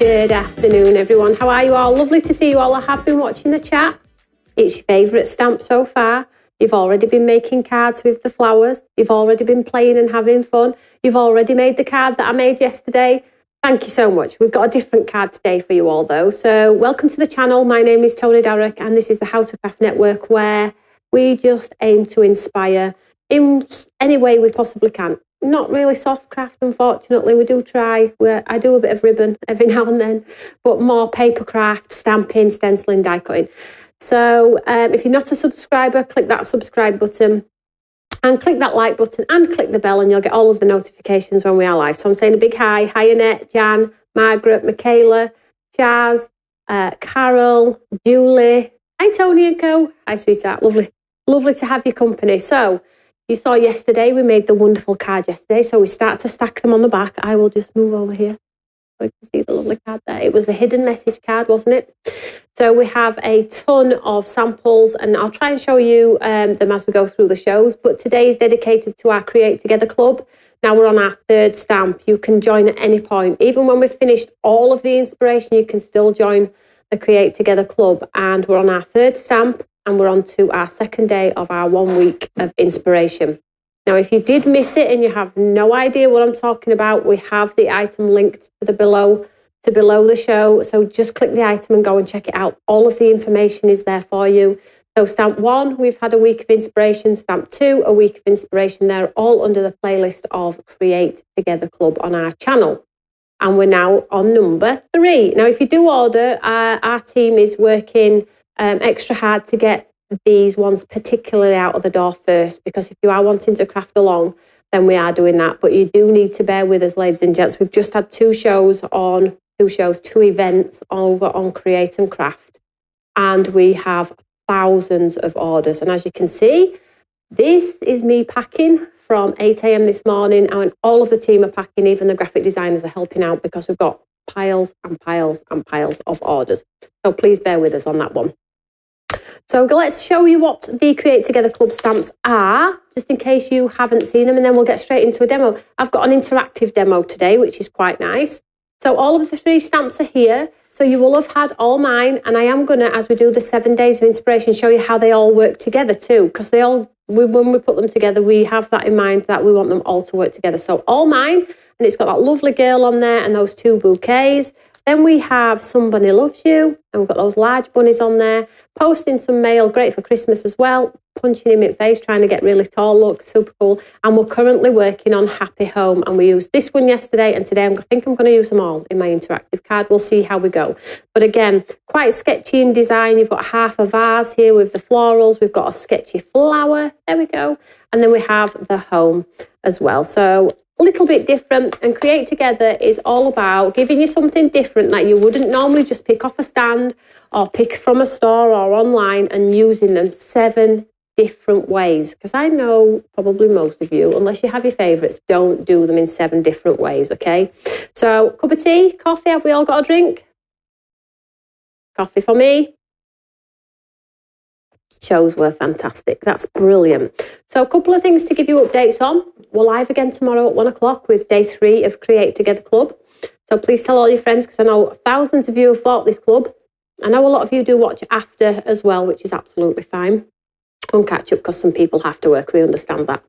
Good afternoon, everyone. How are you all? Lovely to see you all. I have been watching the chat. It's your favourite stamp so far. You've already been making cards with the flowers. You've already been playing and having fun. You've already made the card that I made yesterday. Thank you so much. We've got a different card today for you all, though. So welcome to the channel. My name is Tony Darroch, and this is the How to Craft Network, where we just aim to inspire in any way we possibly can. Not really soft craft, unfortunately. We do try. I do a bit of ribbon every now and then, but more paper craft, stamping, stenciling, die cutting. So if you're not a subscriber, click that subscribe button and click that like button and click the bell, and you'll get all of the notifications when we are live. So I'm saying a big hi. Hi, Annette, Jan, Margaret, Michaela, Jazz, Carol, Julie. Hi, Tony and Co. Hi, sweetheart. Lovely to have your company. So you saw yesterday, we made the wonderful card yesterday. So we start to stack them on the back. I will just move over here so you can see the lovely card there. It was the hidden message card, wasn't it? So we have a ton of samples, and I'll try and show you them as we go through the shows. But today is dedicated to our Create Together Club. Now we're on our third stamp. You can join at any point. Even when we've finished all of the inspiration, you can still join the Create Together Club. And we're on our third stamp, and we're on to our second day of our 1 week of inspiration. Now, if you did miss it and you have no idea what I'm talking about, we have the item linked to below the show. So just click the item and go and check it out. All of the information is there for you. So stamp 1, we've had a week of inspiration. Stamp 2, a week of inspiration. They're all under the playlist of Create Together Club on our channel. And we're now on number 3. Now, if you do order, our team is working extra hard to get these ones particularly out of the door first, because if you are wanting to craft along, then we are doing that. But you do need to bear with us, ladies and gents. We've just had two events over on Create and Craft, and we have thousands of orders. And as you can see, this is me packing from 8 a.m. this morning, and all of the team are packing. Even the graphic designers are helping out, because we've got piles and piles and piles of orders. So please bear with us on that one. So let's show you what the Create Together Club stamps are, just in case you haven't seen them, and then we'll get straight into a demo. I've got an interactive demo today, which is quite nice. So all of the 3 stamps are here. So you will have had all mine, and I am going to, as we do the 7 days of inspiration, show you how they all work together too, because when we put them together, we have that in mind that we want them all to work together. So all mine, and it's got that lovely girl on there and those 2 bouquets. Then we have Somebody Loves You, and we've got those large bunnies on there. Posting some mail, great for Christmas as well. Punching him in the face, trying to get really tall look, super cool. And we're currently working on Happy Home, and we used this one yesterday, and today I think I'm going to use them all in my interactive card. We'll see how we go. But again, quite sketchy in design. You've got half a vase here with the florals. We've got a sketchy flower. There we go. And then we have the home as well. So a little bit different, and Create Together is all about giving you something different that you wouldn't normally just pick off a stand or pick from a store or online, and using them 7 different ways. Because I know probably most of you, unless you have your favourites, don't do them in 7 different ways, okay? So cup of tea, coffee, have we all got a drink? Coffee for me. Shows were fantastic. That's brilliant. So a couple of things to give you updates on. We're live again tomorrow at 1 o'clock with day 3 of Create Together Club. So please tell all your friends, because I know thousands of you have bought this club. I know a lot of you do watch after as well, which is absolutely fine. On catch up, because some people have to work. We understand that.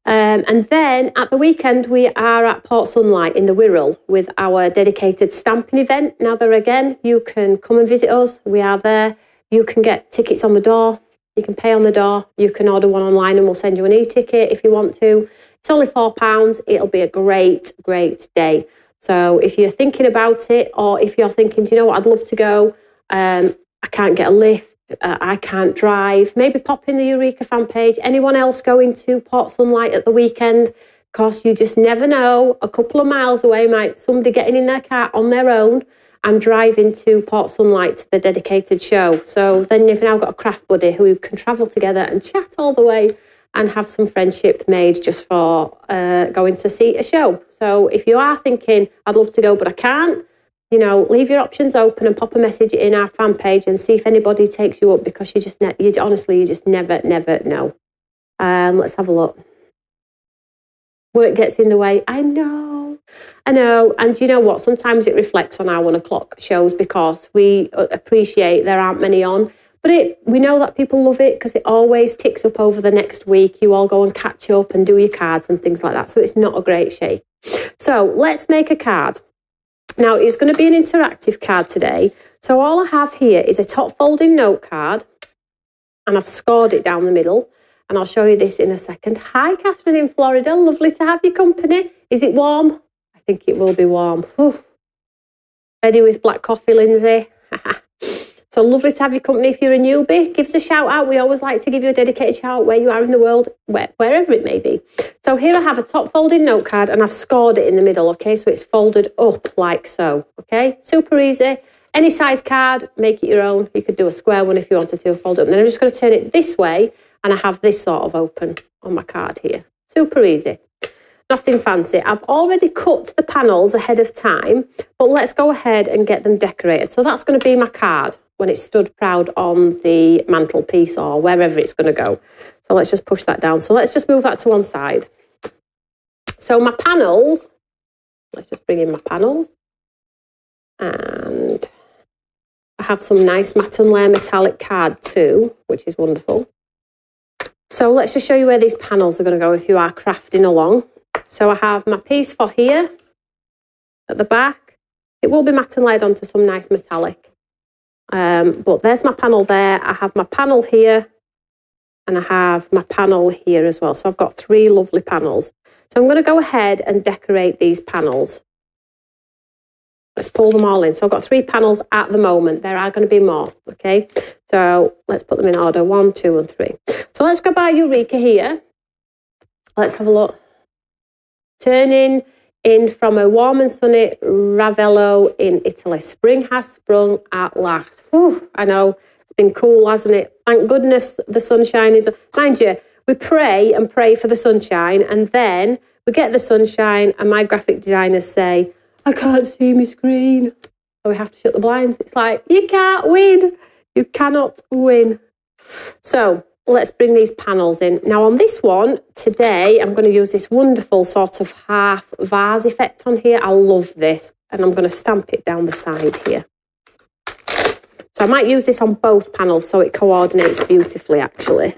And then at the weekend, we are at Port Sunlight in the Wirral with our dedicated stamping event. Now there again, you can come and visit us. We are there. You can get tickets on the door. You can pay on the door. You can order one online, and we'll send you an e-ticket if you want to. It's only £4. It'll be a great, great day. So if you're thinking about it, or if you're thinking, do you know what, I'd love to go. I can't get a lift. I can't drive. Maybe pop in the Eureka fan page. Anyone else going to Port Sunlight at the weekend? Because you just never know. A couple of miles away might somebody getting in their car on their own and driving to Port Sunlight to the dedicated show. So then you've now got a craft buddy who can travel together and chat all the way and have some friendship made just for going to see a show. So if you are thinking, I'd love to go, but I can't, you know, leave your options open and pop a message in our fan page and see if anybody takes you up, because you just honestly, you just never know. Let's have a look. Work gets in the way. I know. I know, and you know what? Sometimes it reflects on our 1 o'clock shows because we appreciate there aren't many on. But we know that people love it because it always ticks up over the next week. You all go and catch up and do your cards and things like that. So it's not a great shake. So let's make a card. Now, it's going to be an interactive card today. So all I have here is a top folding note card, and I've scored it down the middle. And I'll show you this in a second. Hi, Catherine in Florida. Lovely to have your company. Is it warm? I think it will be warm. Whew. Ready with black coffee, Lindsay? So lovely to have your company. If you're a newbie, give us a shout out. We always like to give you a dedicated shout out where you are in the world, wherever it may be. So here I have a top folded note card and I've scored it in the middle, okay? So it's folded up like so, okay? Super easy. Any size card, make it your own. You could do a square one if you wanted to fold it up. And then I'm just going to turn it this way and I have this sort of open on my card here. Super easy. Nothing fancy. I've already cut the panels ahead of time, but let's go ahead and get them decorated. So that's going to be my card when it's stood proud on the mantelpiece or wherever it's going to go. So let's just push that down. So let's just move that to one side. So my panels, let's just bring in my panels. And I have some nice matte and layer metallic card too, which is wonderful. So let's just show you where these panels are going to go if you are crafting along. So I have my piece for here at the back. It will be matte and layered onto some nice metallic. But there's my panel there. I have my panel here and I have my panel here as well. So I've got 3 lovely panels. So I'm going to go ahead and decorate these panels. Let's pull them all in. So I've got 3 panels at the moment. There are going to be more, okay? So let's put them in order, 1, 2 and 3. So let's go by Eureka here. Let's have a look. Turning in from a warm and sunny Ravello in Italy. Spring has sprung at last. Whew, I know, it's been cool, hasn't it? Thank goodness the sunshine is... Mind you, we pray and pray for the sunshine, and then we get the sunshine and my graphic designers say, I can't see my screen. So we have to shut the blinds. It's like, you can't win. You cannot win. So let's bring these panels in. Now on this one, today, I'm going to use this wonderful sort of half vase effect on here. I love this. And I'm going to stamp it down the side here. So I might use this on both panels so it coordinates beautifully, actually.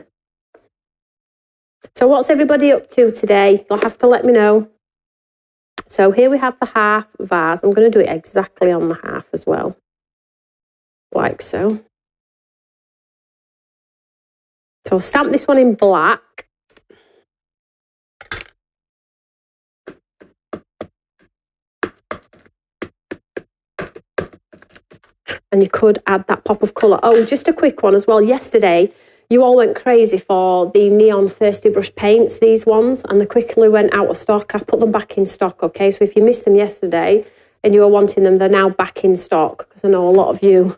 So what's everybody up to today? You'll have to let me know. So here we have the half vase. I'm going to do it exactly on the half as well. Like so. So I'll stamp this one in black. And you could add that pop of colour. Oh, just a quick one as well. Yesterday, you all went crazy for the neon thirsty brush paints, these ones, and they quickly went out of stock. I've put them back in stock, okay? So if you missed them yesterday and you were wanting them, they're now back in stock, because I know a lot of you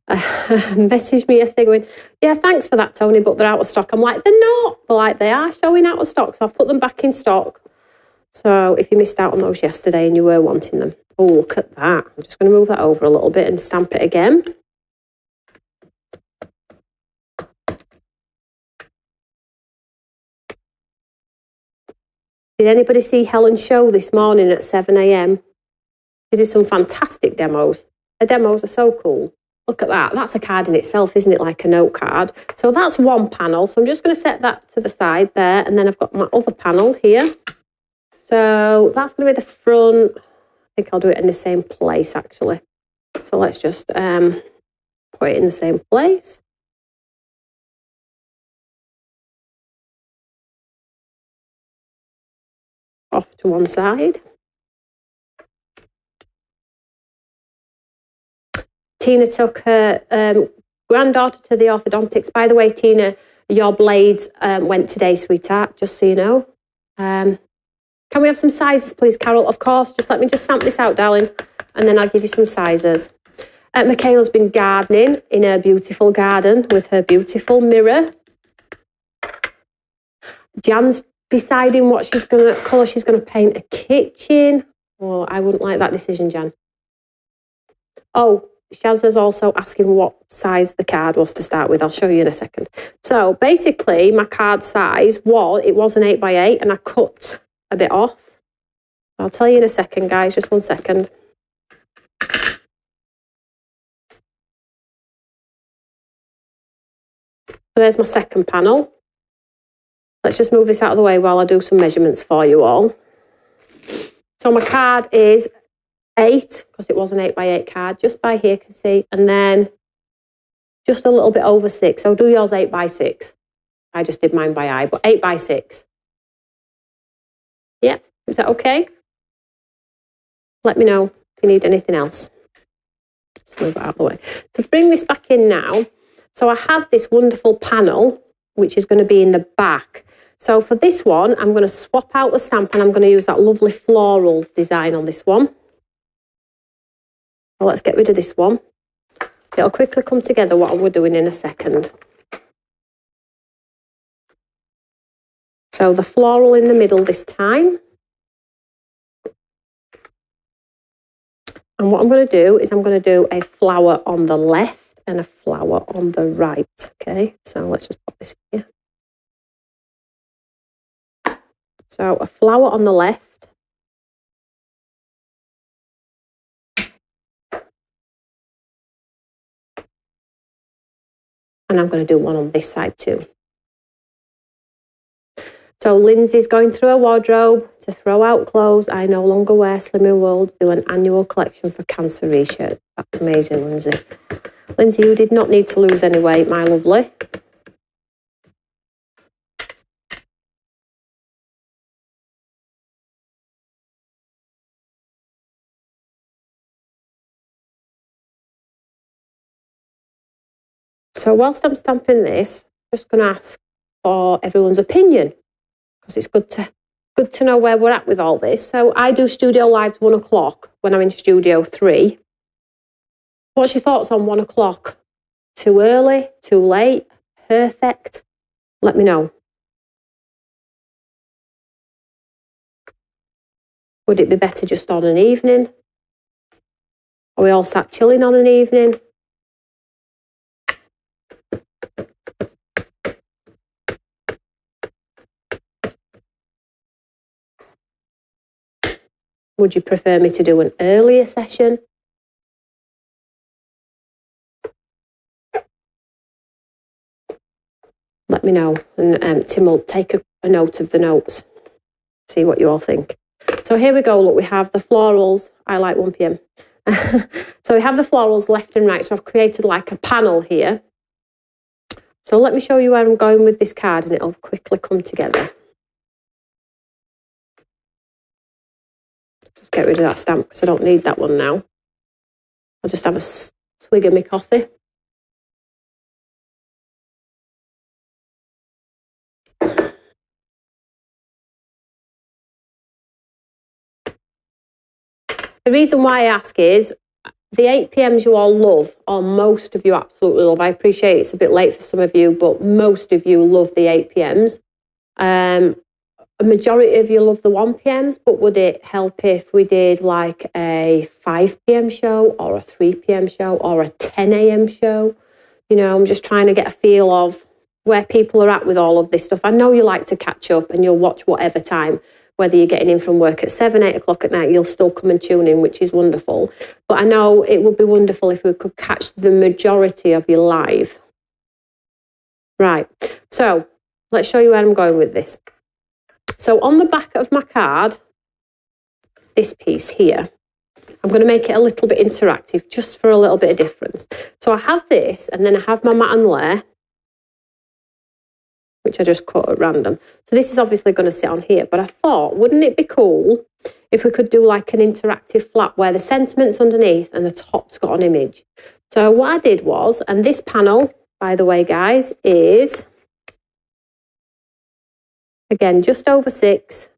messaged me yesterday going, yeah, thanks for that, Tony, but they're out of stock. I'm like, they're not. They're like, they are showing out of stock. So I've put them back in stock. So if you missed out on those yesterday and you were wanting them, oh, look at that. I'm just going to move that over a little bit and stamp it again. Did anybody see Helen's show this morning at 7 a.m? She did some fantastic demos. Her demos are so cool. Look at that. That's a card in itself, isn't it? Like a note card. So that's one panel. So I'm just going to set that to the side there. And then I've got my other panel here. So that's going to be the front. I think I'll do it in the same place, actually. So let's just put it in the same place. Off to one side. Tina took her granddaughter to the orthodontics. By the way, Tina, your blades went today, sweetheart, just so you know. Can we have some sizes, please, Carol? Of course. Just let me just stamp this out, darling, and then I'll give you some sizes. Michaela's been gardening in her beautiful garden with her beautiful mirror. Jan's deciding what colour she's going to paint a kitchen. Oh, I wouldn't like that decision, Jan. Oh, Shaz is also asking what size the card was to start with. I'll show you in a second. So basically, my card size was an 8x8, and I cut a bit off. I'll tell you in a second, guys, just 1 second. So there's my second panel. Let's just move this out of the way while I do some measurements for you all. So my card is 8, because it was an 8x8 card, just by here, you can see, and then just a little bit over 6. So do yours 8x6. I just did mine by eye, but 8x6. Yeah, is that okay? Let me know if you need anything else. Let's move it out of the way. To bring this back in now, so I have this wonderful panel, which is going to be in the back. So for this one, I'm going to swap out the stamp and I'm going to use that lovely floral design on this one. So let's get rid of this one. It'll quickly come together what we're doing in a second. So the floral in the middle this time. And what I'm going to do is I'm going to do a flower on the left and a flower on the right. Okay, so let's just pop this in here. So a flower on the left. And I'm going to do one on this side too. So Lindsay's going through her wardrobe to throw out clothes I no longer wear. Slimming World do an annual collection for cancer research. That's amazing, Lindsay. Lindsay, you did not need to lose any weight, my lovely. So whilst I'm stamping this, I'm just going to ask for everyone's opinion, because it's good to know where we're at with all this. So I do studio lives 1 o'clock when I'm in studio 3. What's your thoughts on 1 o'clock? Too early? Too late? Perfect? Let me know. Would it be better just on an evening? Are we all sat chilling on an evening? Would you prefer me to do an earlier session? Let me know, and Tim will take a note of the notes. See what you all think. So here we go. Look, we have the florals. I like 1 p.m. So we have the florals left and right. So I've created like a panel here. So let me show you where I'm going with this card and it'll quickly come together. Just get rid of that stamp because I don't need that one now. I'll just have a swig of my coffee. The reason why I ask is the 8 p.m.s you all love, or most of you absolutely love. I appreciate it's a bit late for some of you, but most of you love the 8 p.m.s. A majority of you love the 1 p.m.s, but would it help if we did like a 5 p.m. show or a 3 p.m. show or a 10 a.m. show? You know, I'm just trying to get a feel of where people are at with all of this stuff. I know you like to catch up and you'll watch whatever time. Whether you're getting in from work at 7, 8 o'clock at night, you'll still come and tune in, which is wonderful. But I know it would be wonderful if we could catch the majority of you live. Right, so let's show you where I'm going with this. So on the back of my card, this piece here, I'm going to make it a little bit interactive, just for a little bit of difference. So I have this, and then I have my mat and layer, which I just cut at random. So this is obviously going to sit on here, but I thought, wouldn't it be cool if we could do like an interactive flap where the sentiment's underneath and the top's got an image? So what I did was, and this panel, by the way, guys, is, again, just over 6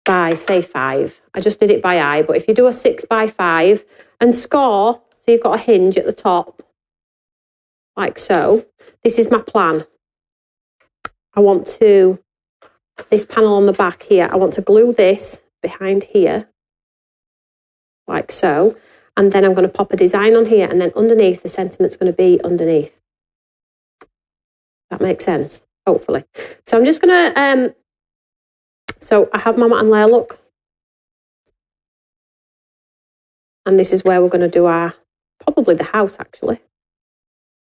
by, say, 5. I just did it by eye, but if you do a 6 by 5 and score, so you've got a hinge at the top, like so, this is my plan. I want to, this panel on the back here, I want to glue this behind here, like so, and then I'm going to pop a design on here, and then underneath, the sentiment's going to be underneath. That makes sense, hopefully. So I'm just going to, so I have my mat and layer, look, And this is where we're going to do our, probably the house actually.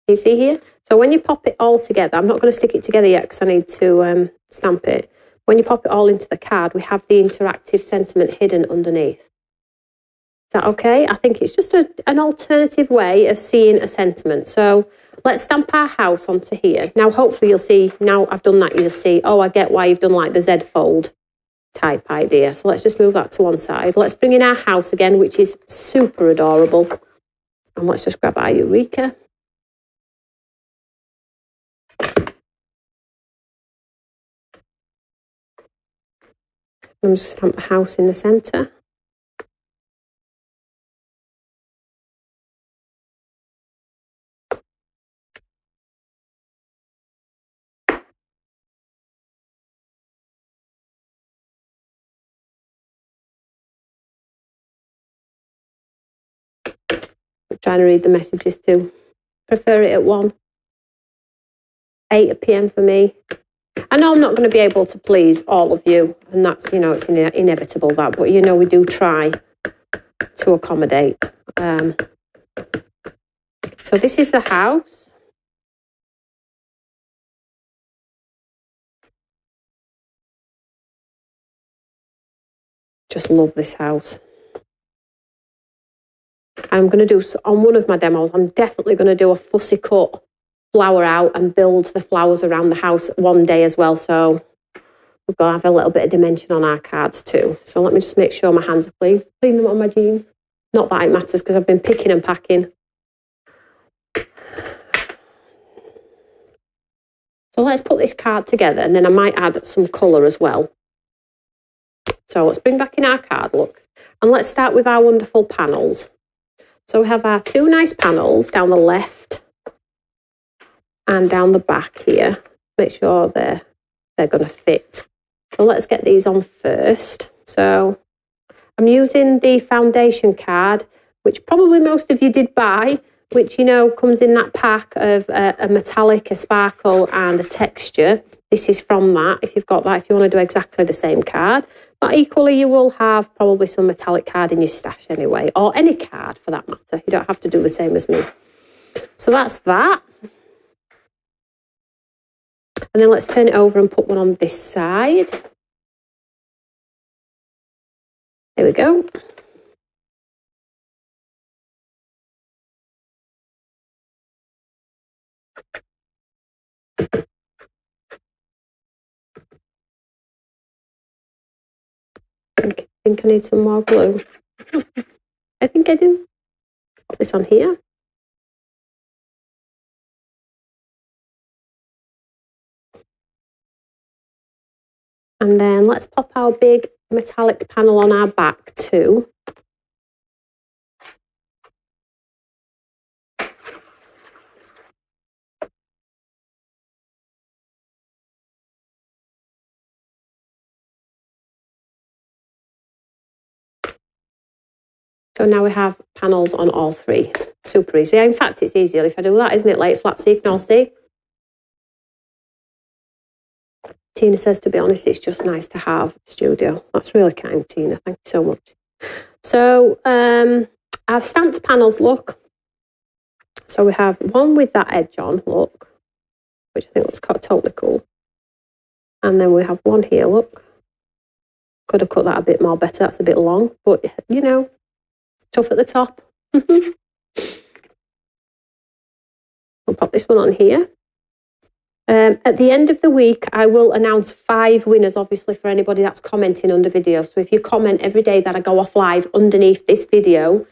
You see here? So when you pop it all together, I'm not going to stick it together yet because I need to stamp it. When you pop it all into the card, we have the interactive sentiment hidden underneath. Is that okay? I think it's just an alternative way of seeing a sentiment. So let's stamp our house onto here. Now, hopefully you'll see, now I've done that, you'll see, oh, I get why you've done like the Z fold type idea. So let's just move that to one side. Let's bring in our house again, which is super adorable. And let's just grab our Eureka. And just stamp the house in the centre. I'm trying to read the messages too. Prefer it at 8 p.m. for me. I know I'm not going to be able to please all of you, and that's, you know, it's inevitable that, but, you know, we do try to accommodate. So this is the house. Just love this house. I'm going to do, on one of my demos, I'm definitely going to do a fussy cut flower out and build the flowers around the house one day as well. So we've got to have a little bit of dimension on our cards too. So let me just make sure my hands are clean. Clean them on my jeans. Not that it matters because I've been picking and packing. So let's put this card together and then I might add some colour as well. So let's bring back in our card, look. And let's start with our wonderful panels. So we have our two nice panels down the left and down the back here. Make sure they're going to fit. So let's get these on first. So I'm using the foundation card, which probably most of you did buy, which, you know, comes in that pack of a metallic, a sparkle and a texture. This is from that, if you've got that, if you want to do exactly the same card. But equally, you will have probably some metallic card in your stash anyway, or any card for that matter. You don't have to do the same as me. So that's that. And then let's turn it over and put one on this side. There we go. I think I need some more glue. I think I do. Put this on here. And then let's pop our big metallic panel on our back too. So now we have panels on all three. Super easy. In fact, it's easier if I do that, isn't it? Lay it flat so you can all see. Tina says, to be honest, it's just nice to have a studio. That's really kind, Tina. Thank you so much. So our stamped panels, look. So we have one with that edge on, look, which I think looks totally cool. And then we have one here, look. Could have cut that a bit more better. That's a bit long, but, you know, tough at the top. I'll pop this one on here. At the end of the week, I will announce 5 winners, obviously, for anybody that's commenting under videos. So if you comment every day that I go off live underneath this video,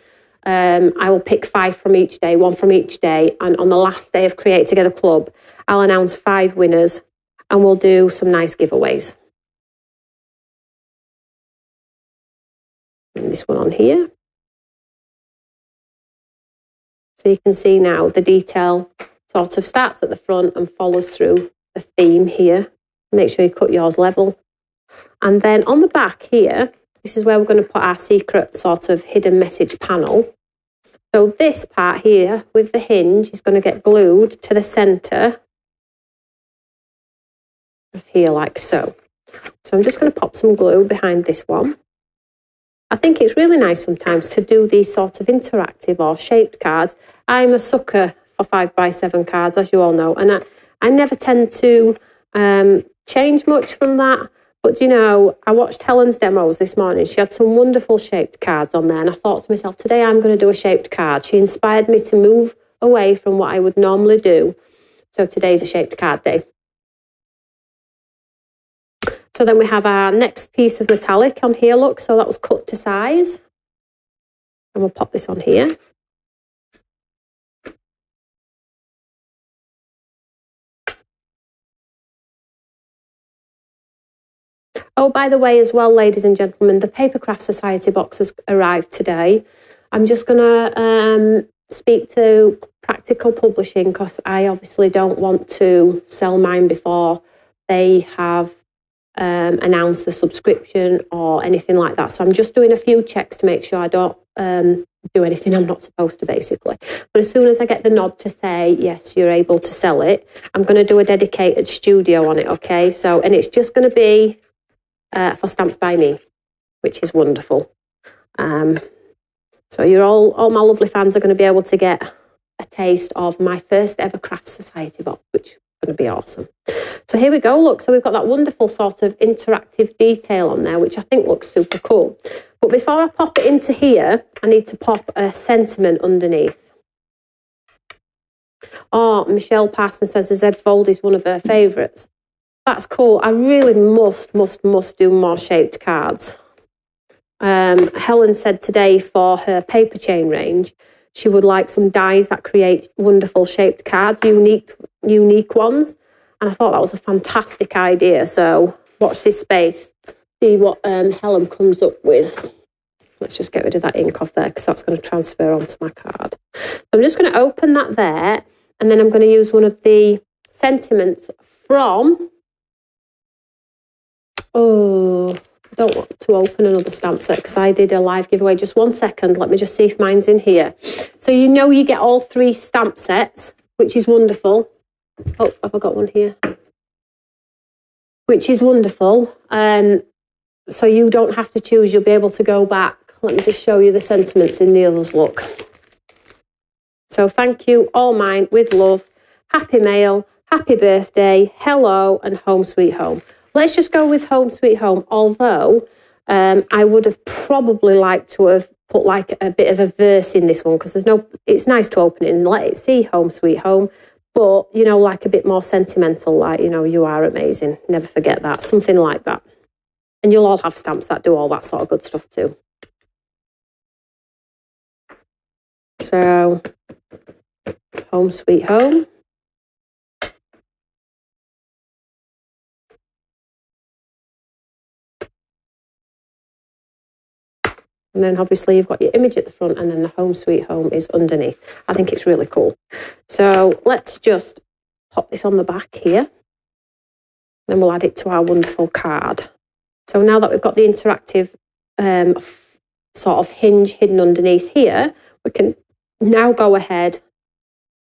I will pick 5 from each day, 1 from each day. And on the last day of Create Together Club, I'll announce 5 winners and we'll do some nice giveaways. And this one on here. So you can see now the detail sort of starts at the front and follows through the theme here. Make sure you cut yours level. And then on the back here, this is where we're going to put our secret sort of hidden message panel. So this part here with the hinge is going to get glued to the centre of here like so. So I'm just going to pop some glue behind this one. I think it's really nice sometimes to do these sort of interactive or shaped cards. I'm a sucker for 5x7 cards, as you all know, and I never tend to change much from that. But, you know, I watched Helen's demos this morning. She had some wonderful shaped cards on there, and I thought to myself, today I'm going to do a shaped card. She inspired me to move away from what I would normally do. So today's a shaped card day. So then we have our next piece of metallic on here, look. So that was cut to size. And we'll pop this on here. Oh, by the way, as well, ladies and gentlemen, the Papercraft Society box has arrived today. I'm just going to speak to Practical Publishing because I obviously don't want to sell mine before they have announce the subscription or anything like that. So I'm just doing a few checks to make sure I don't do anything I'm not supposed to, basically. But as soon as I get the nod to say, yes, you're able to sell it, I'm going to do a dedicated studio on it, okay? So, and it's just going to be for Stamps by Me, which is wonderful. So you're all my lovely fans are going to be able to get a taste of my first ever Craft Society box, which is going to be awesome. So here we go, look, so we've got that wonderful sort of interactive detail on there, which I think looks super cool. But before I pop it into here, I need to pop a sentiment underneath. Oh, Michelle Parsons says the Z Fold is one of her favourites. That's cool. I really must do more shaped cards. Helen said today for her paper chain range, she would like some dies that create wonderful shaped cards, unique ones. And I thought that was a fantastic idea. So watch this space, see what Helen comes up with. Let's just get rid of that ink off there because that's going to transfer onto my card. So I'm just going to open that there, and then I'm going to use one of the sentiments from... Oh, I don't want to open another stamp set because I did a live giveaway. Just 1 second. Let me just see if mine's in here. So you know you get all 3 stamp sets, which is wonderful. Oh, have I got one here? Which is wonderful. So you don't have to choose. You'll be able to go back. Let me just show you the sentiments in the others, look. So thank you, all mine, with love. Happy mail, happy birthday, hello, and home sweet home. Let's just go with home sweet home, although I would have probably liked to have put like a bit of a verse in this one because it's nice to open it and let it see home sweet home. But, you know, like a bit more sentimental, like, you know, you are amazing. Never forget that. Something like that. And you'll all have stamps that do all that sort of good stuff too. So, home sweet home. And then obviously you've got your image at the front and then the home sweet home is underneath. I think it's really cool. So let's just pop this on the back here. Then we'll add it to our wonderful card. So now that we've got the interactive sort of hinge hidden underneath here, we can now go ahead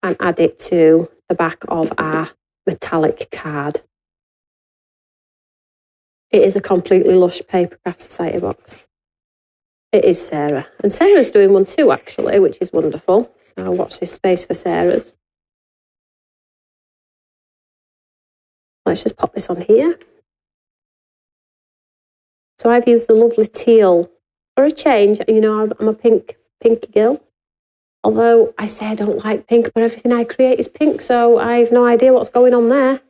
and add it to the back of our metallic card. It is a completely lush Papercraft Society box. It is Sarah. And Sarah's doing one too, actually, which is wonderful. So I'll watch this space for Sarah's. Let's just pop this on here. So I've used the lovely teal for a change. You know, I'm a pinky girl. Although I say I don't like pink, but everything I create is pink, so I have no idea what's going on there.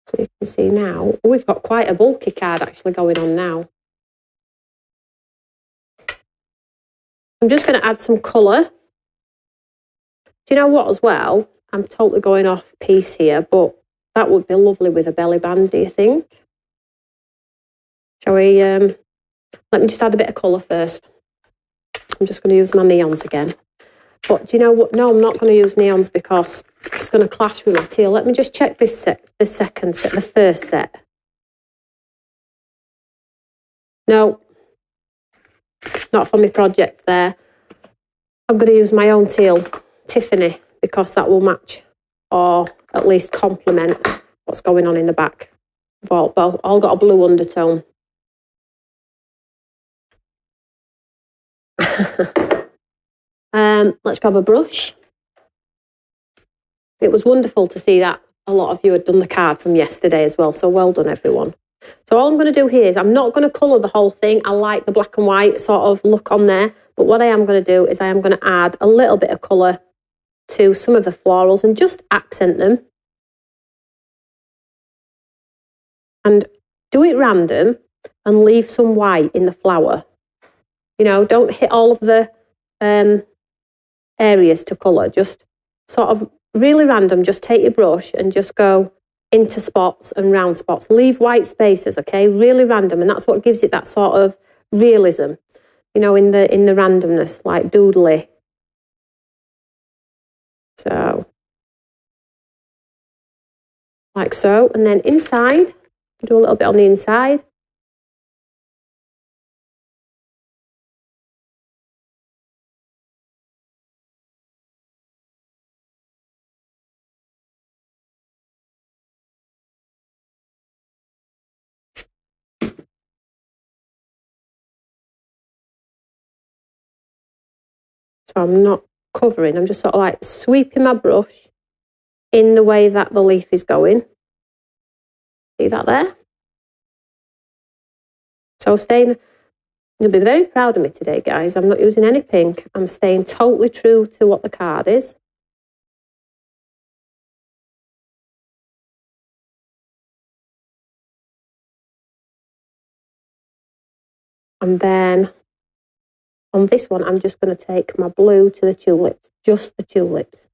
So you can see now, we've got quite a bulky card actually going on now. I'm just going to add some colour. Do you know what as well? I'm totally going off piece here, but that would be lovely with a belly band, do you think? Shall we, let me just add a bit of colour first. I'm just going to use my neons again. But do you know what? No, I'm not going to use neons because it's going to clash with my teal. Let me just check this set, the second set, the first set. No, not for my project there. I'm going to use my own teal, Tiffany, because that will match or at least complement what's going on in the back. Well, all got a blue undertone. Let's grab a brush. It was wonderful to see that a lot of you had done the card from yesterday as well, so well done everyone. So all I'm going to do here is I'm not going to colour the whole thing. I like the black and white sort of look on there, but what I am going to do is I am going to add a little bit of colour to some of the florals and just accent them. And do it random and leave some white in the flower. You know, don't hit all of the areas to colour, just sort of really random. Just take your brush and just go into spots and round spots. Leave white spaces, okay? Really random, and that's what gives it that sort of realism, you know, in the randomness, like doodly. So, like so, and then inside, do a little bit on the inside. So I'm not covering, I'm just sort of like sweeping my brush in the way that the leaf is going. See that there? So staying, you'll be very proud of me today, guys. I'm not using any pink. I'm staying totally true to what the card is. And then on this one, I'm just going to take my blue to the tulips, just the tulips.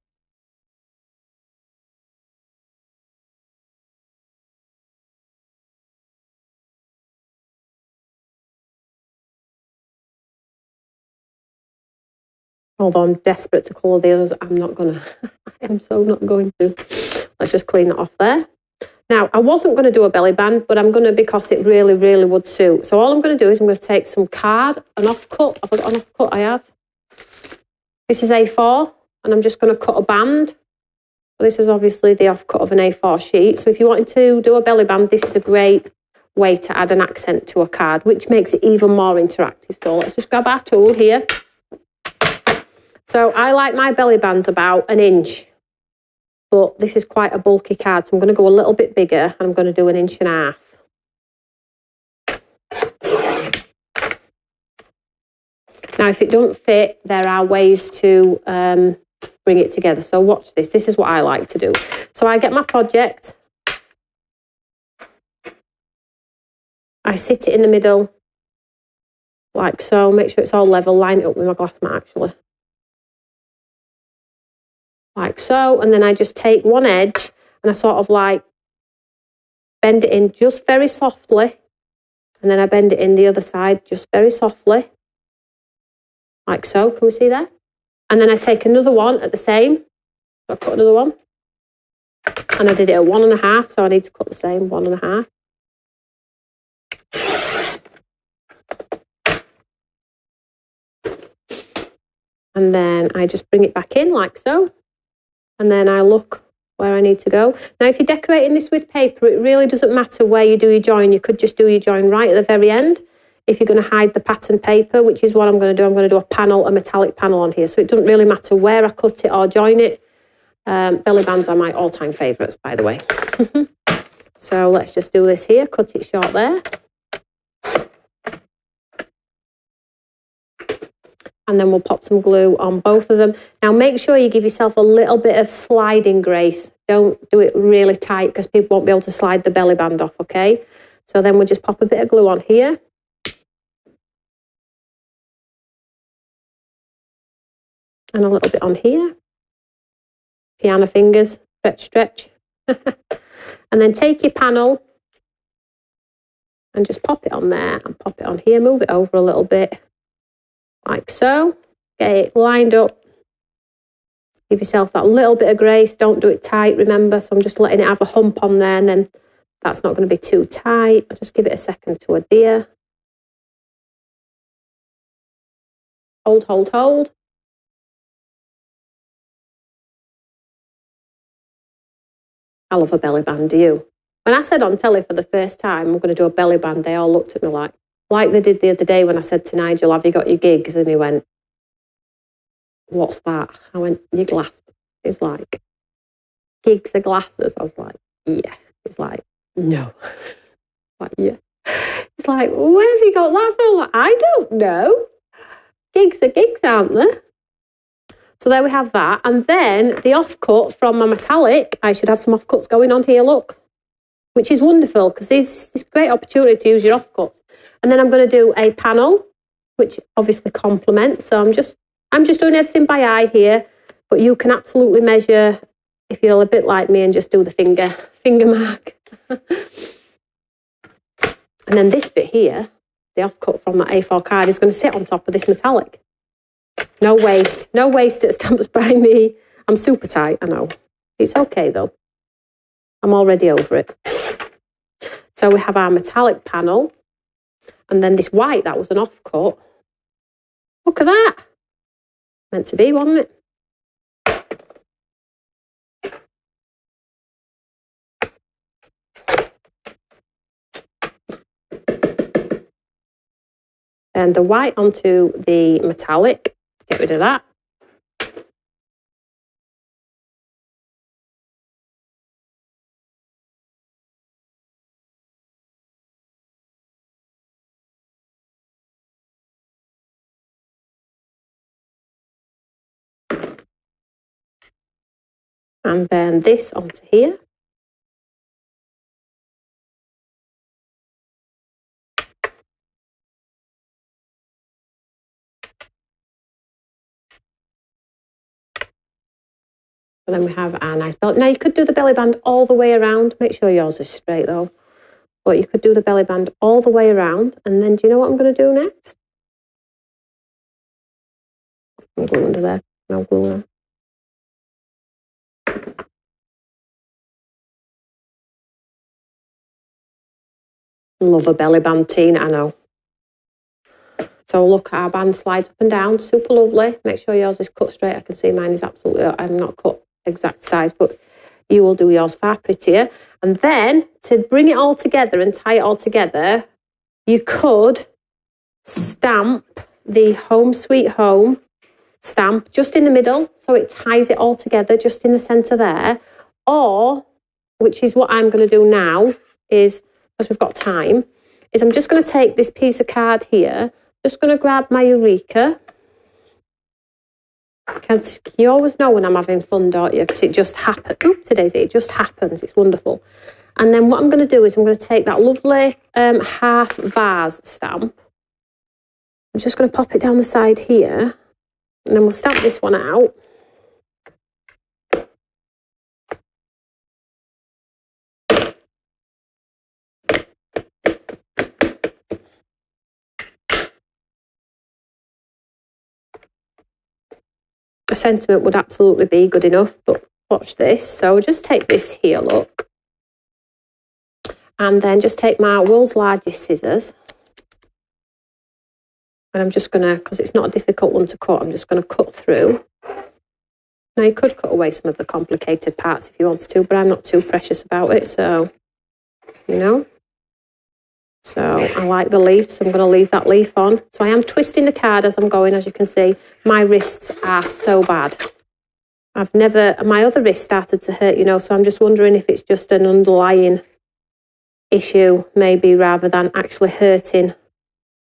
Although I'm desperate to colour the others, I'm not going to. I am so not going to. Let's just clean that off there. Now, I wasn't going to do a belly band, but I'm going to because it really, really would suit. So all I'm going to do is I'm going to take some card, an offcut. I've got an offcut, I have. This is A4, and I'm just going to cut a band. This is obviously the offcut of an A4 sheet. So if you wanted to do a belly band, this is a great way to add an accent to a card, which makes it even more interactive. So let's just grab our tool here. So I like my belly bands about 1 inch, but this is quite a bulky card. So I'm going to go a little bit bigger and I'm going to do 1.5 inches. Now, if it don't fit, there are ways to bring it together. So watch this. This is what I like to do. So I get my project. I sit it in the middle, like so. Make sure it's all level. Line it up with my glass mat, actually. Like so. And then I just take one edge and I sort of like bend it in just very softly. And then I bend it in the other side just very softly. Like so. Can we see that? And then I take another one at the same. So I cut another one. And I did it at 1.5, so I need to cut the same 1.5. And then I just bring it back in like so. And then I look where I need to go. Now, if you're decorating this with paper, it really doesn't matter where you do your join. You could just do your join right at the very end. If you're going to hide the pattern paper, which is what I'm going to do, I'm going to do a panel, a metallic panel on here. So it doesn't really matter where I cut it or join it. Belly bands are my all-time favourites, by the way. So let's just do this here, cut it short there. And then we'll pop some glue on both of them. Now make sure you give yourself a little bit of sliding grace. Don't do it really tight because people won't be able to slide the belly band off, okay? So then we'll just pop a bit of glue on here. And a little bit on here. Piano fingers, stretch, stretch. And then take your panel and just pop it on there and pop it on here. Move it over a little bit, like so. Get it lined up. Give yourself that little bit of grace. Don't do it tight, remember. So I'm just letting it have a hump on there, and then that's not going to be too tight. I'll just give it a second to adhere. Hold, hold, hold. I love a belly band, do you? When I said on telly for the first time, I'm going to do a belly band, they all looked at me like they did the other day when I said to Nigel, have you got your gigs? And he went, what's that? I went, your glasses. He's like, gigs are glasses. I was like, yeah. He's like, no. Like, yeah. It's like, where have you got that from? Like, I don't know. Gigs are gigs, aren't they? So there we have that. And then the offcut from my metallic, I should have some offcuts going on here, look. Which is wonderful because there's this great opportunity to use your offcuts. And then I'm going to do a panel, which obviously complements. So I'm just doing everything by eye here, but you can absolutely measure if you're a bit like me and just do the finger mark. And then this bit here, the offcut from that A4 card is going to sit on top of this metallic. No waste at Stamps by Me. I'm super tight, I know. It's okay though. I'm already over it. So we have our metallic panel. And then this white, that was an offcut. Look at that. Meant to be, wasn't it? And the white onto the metallic. Get rid of that. And then this onto here. And then we have our nice belt. Now you could do the belly band all the way around. Make sure yours is straight though. But you could do the belly band all the way around. And then do you know what I'm going to do next? I'm going under there. No glue there. Love a belly band, teen, I know. So look, our band slides up and down, super lovely. Make sure yours is cut straight. I can see mine is absolutely, I'm not cut exact size, but you will do yours far prettier. And then to bring it all together and tie it all together, you could stamp the Home Sweet Home stamp just in the middle, so it ties it all together just in the centre there. Or, which is what I'm going to do now, is, because we've got time, is I'm just going to take this piece of card here, just going to grab my Eureka. You always know when I'm having fun, don't you? Because it just happens. Oops, today's it just happens. It's wonderful. And then what I'm going to do is I'm going to take that lovely half vase stamp. I'm just going to pop it down the side here. And then we'll stamp this one out. A sentiment would absolutely be good enough, but watch this. So just take this here, look. And then just take my world's largest scissors. And I'm just going to, because it's not a difficult one to cut, I'm just going to cut through. Now you could cut away some of the complicated parts if you wanted to, but I'm not too precious about it, so, you know. So I like the leaf, so I'm going to leave that leaf on. So I am twisting the card as I'm going, as you can see. My wrists are so bad. My other wrist started to hurt, you know, so I'm just wondering if it's just an underlying issue, maybe, rather than actually hurting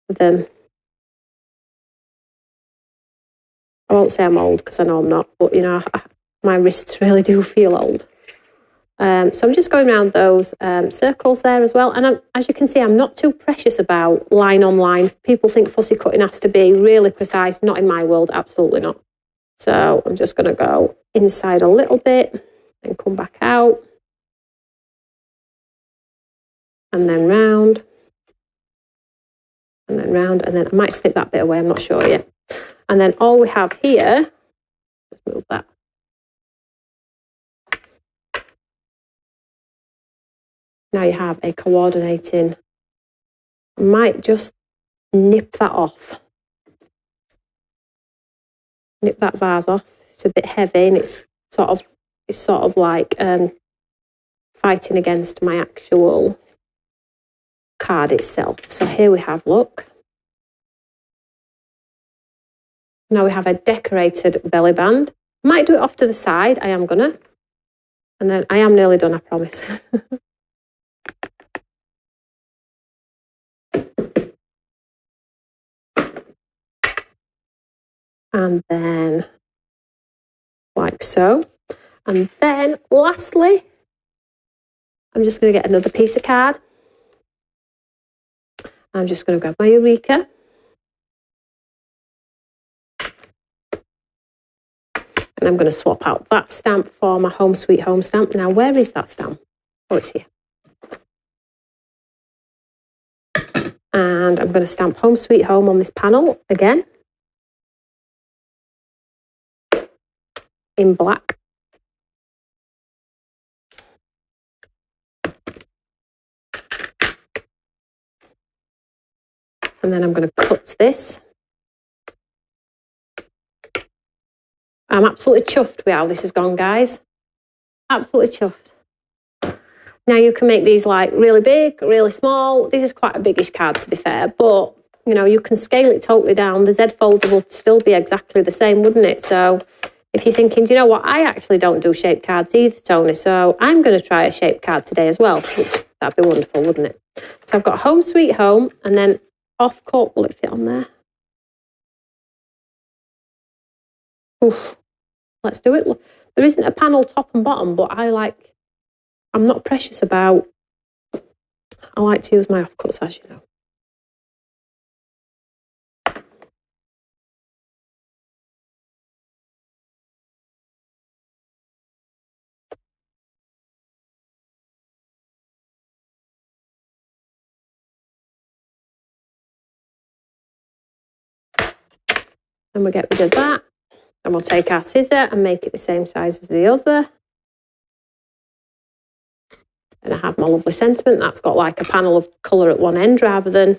them. I won't say I'm old, because I know I'm not, but, you know, my wrists really do feel old. So I'm just going around those circles there as well. And as you can see, I'm not too precious about line on line. People think fussy cutting has to be really precise. Not in my world, absolutely not. So I'm just going to go inside a little bit and come back out. And then round. And then round. And then I might slip that bit away, I'm not sure yet. And then all we have here, let's move that. Now you have a coordinating. I might just nip that off. Nip that vase off. It's a bit heavy and it's sort of like fighting against my actual card itself. So here we have, look. Now we have a decorated belly band. Might do it off to the side, I am gonna. And then I am nearly done, I promise. And then like so. And then lastly, I'm just going to get another piece of card. I'm just going to grab my Eureka. And I'm going to swap out that stamp for my Home Sweet Home stamp. Now, where is that stamp? Oh, it's here. And I'm going to stamp Home Sweet Home on this panel again. In black. And then I'm going to cut this. I'm absolutely chuffed with how this has gone, guys. Absolutely chuffed. Now you can make these like really big, really small. This is quite a biggish card, to be fair, but you know, you can scale it totally down. The Z folder will still be exactly the same, wouldn't it? So if you're thinking, do you know what? I actually don't do shaped cards either, Tony. So I'm going to try a shaped card today as well. That'd be wonderful, wouldn't it? So I've got Home Sweet Home, and then off cut, will it fit on there? Oof. Let's do it. There isn't a panel top and bottom, but I'm not precious about, I like to use my offcuts, as you know. And we'll get rid of that. And we'll take our scissor and make it the same size as the other. And I have my lovely sentiment. That's got like a panel of colour at one end rather than,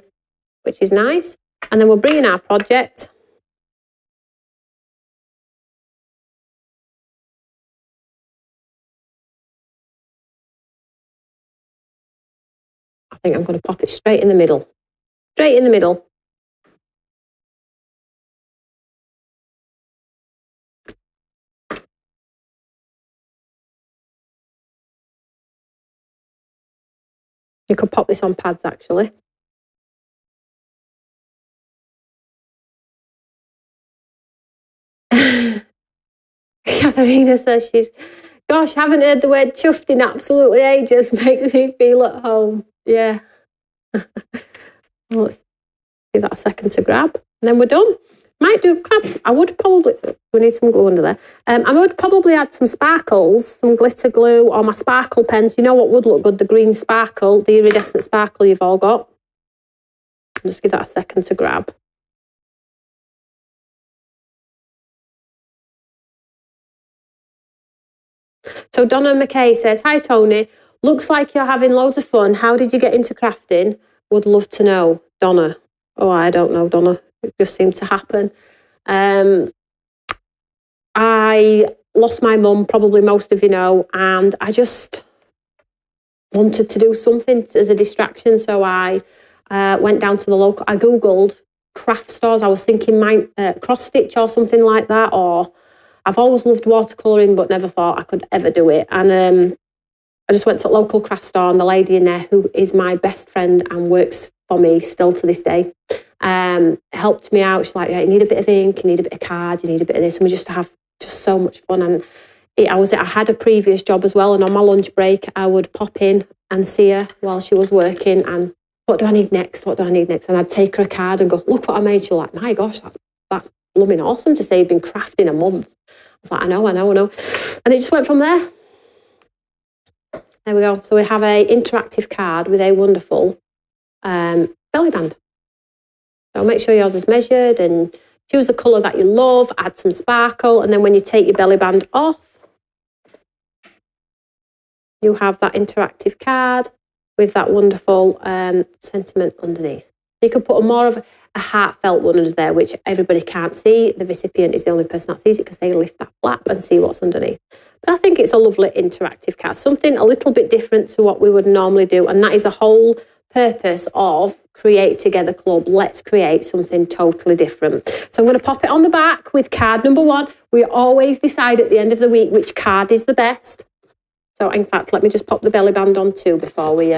which is nice. And then we'll bring in our project. I think I'm going to pop it straight in the middle. Straight in the middle. You could pop this on pads, actually. Katharina says gosh, haven't heard the word chuffed in absolutely ages. Makes me feel at home. Yeah. Let's give that a second to grab. And then we're done. Might do, I would probably, we need some glue under there. I would probably add some sparkles, some glitter glue, or my sparkle pens. You know what would look good? The green sparkle, the iridescent sparkle you've all got. Just give that a second to grab. So Donna McKay says, hi Tony, looks like you're having loads of fun. How did you get into crafting? Would love to know. Donna. Oh, I don't know, Donna. It just seemed to happen. I lost my mum, probably most of you know, and I just wanted to do something as a distraction. So I went down to the local, I Googled craft stores. I was thinking cross stitch or something like that, or I've always loved watercolouring, but never thought I could ever do it. And I just went to a local craft store, and the lady in there, who is my best friend and works for me still to this day, helped me out. She's like, yeah, you need a bit of ink, you need a bit of card, you need a bit of this. And we just have just so much fun. And I had a previous job as well. And on my lunch break, I would pop in and see her while she was working. And what do I need next? What do I need next? And I'd take her a card and go, look what I made. She's like, my gosh, that's blooming awesome to say you've been crafting a month. I was like, I know. And it just went from there. There we go. So we have a interactive card with a wonderful belly band. So make sure yours is measured and choose the colour that you love, add some sparkle, and then when you take your belly band off, you have that interactive card with that wonderful sentiment underneath. You could put more of a heartfelt one under there, which everybody can't see. The recipient is the only person that sees it because they lift that flap and see what's underneath. But I think it's a lovely interactive card, something a little bit different to what we would normally do. And that is the whole purpose of Create Together Club. Let's create something totally different. So I'm going to pop it on the back with card number 1. We always decide at the end of the week which card is the best. So in fact, let me just pop the belly band on too before we...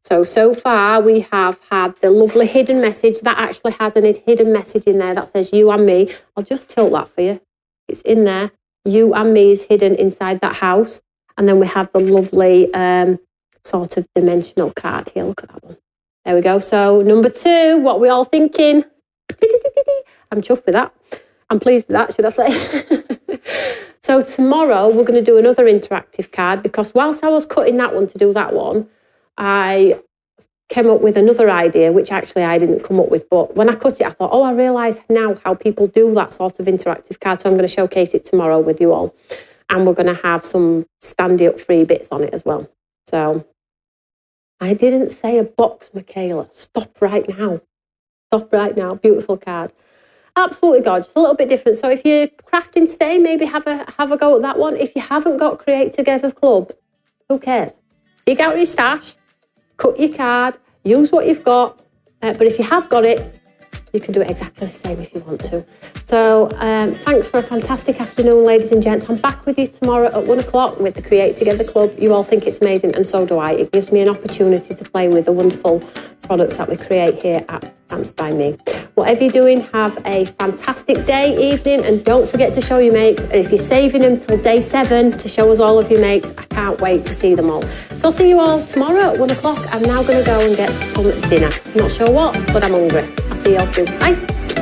So far we have had the lovely hidden message. That actually has a hidden message in there that says you and me. I'll just tilt that for you. It's in there. You and me is hidden inside that house. And then we have the lovely sort of dimensional card here. Look at that one. There we go. So number 2, what we all thinking? I'm chuffed with that. I'm pleased with that, should I say? So tomorrow we're going to do another interactive card, because whilst I was cutting that one to do that one, I came up with another idea, which actually I didn't come up with. But when I cut it, I thought, oh, I realise now how people do that sort of interactive card. So I'm going to showcase it tomorrow with you all. And we're going to have some standy up free bits on it as well. So I didn't say a box, Michaela. Stop right now. Stop right now. Beautiful card. Absolutely gorgeous. A little bit different. So if you're crafting today, maybe have a go at that one. If you haven't got Create Together Club, who cares? Dig out your stash, cut your card, use what you've got. But if you have got it, you can do it exactly the same if you want to. So thanks for a fantastic afternoon, ladies and gents. I'm back with you tomorrow at 1 o'clock with the Create Together Club. You all think it's amazing, and so do I. It gives me an opportunity to play with the wonderful products that we create here at Dance by Me. Whatever you're doing, have a fantastic day, evening, and don't forget to show your makes. And if you're saving them till day 7 to show us all of your makes, I can't wait to see them all. So I'll see you all tomorrow at 1 o'clock. I'm now going to go and get some dinner. I'm not sure what, but I'm hungry. I'll see you all soon. Bye.